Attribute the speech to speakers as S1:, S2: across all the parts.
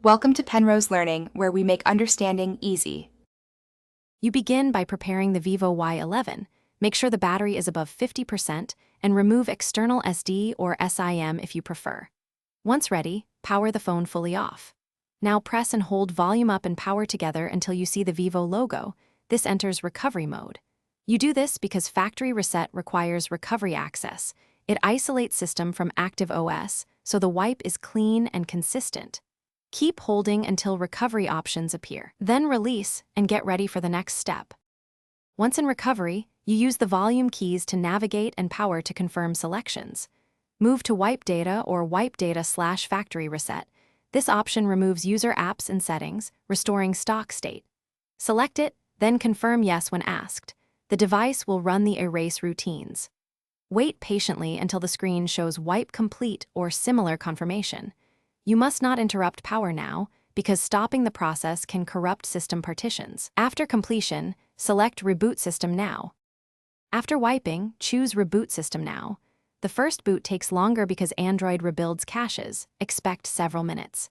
S1: Welcome to Penrose Learning, where we make understanding easy.
S2: You begin by preparing the Vivo Y11. Make sure the battery is above 50% and remove external SD or SIM if you prefer. Once ready, power the phone fully off. Now press and hold volume up and power together until you see the Vivo logo. This enters recovery mode. You do this because factory reset requires recovery access. It isolates system from active OS, so the wipe is clean and consistent. Keep holding until recovery options appear. Then release and get ready for the next step. Once in recovery, you use the volume keys to navigate and power to confirm selections. Move to Wipe Data or Wipe Data/Factory Reset. This option removes user apps and settings, restoring stock state. Select it, then confirm yes when asked. The device will run the erase routines. Wait patiently until the screen shows Wipe Complete or similar confirmation. You must not interrupt power now, because stopping the process can corrupt system partitions. After completion, select Reboot System Now. After wiping, choose Reboot System Now. The first boot takes longer because Android rebuilds caches. Expect several minutes.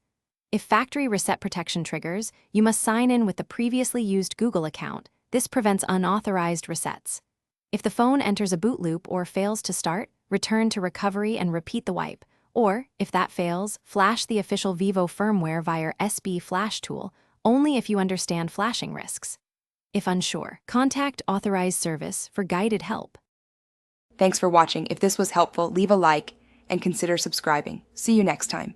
S2: If factory reset protection triggers, you must sign in with the previously used Google account. This prevents unauthorized resets. If the phone enters a boot loop or fails to start, return to recovery and repeat the wipe. Or, if that fails, flash the official Vivo firmware via SB Flash tool, only if you understand flashing risks. If unsure, contact authorized service for guided help.
S1: Thanks for watching. If this was helpful, leave a like and consider subscribing. See you next time.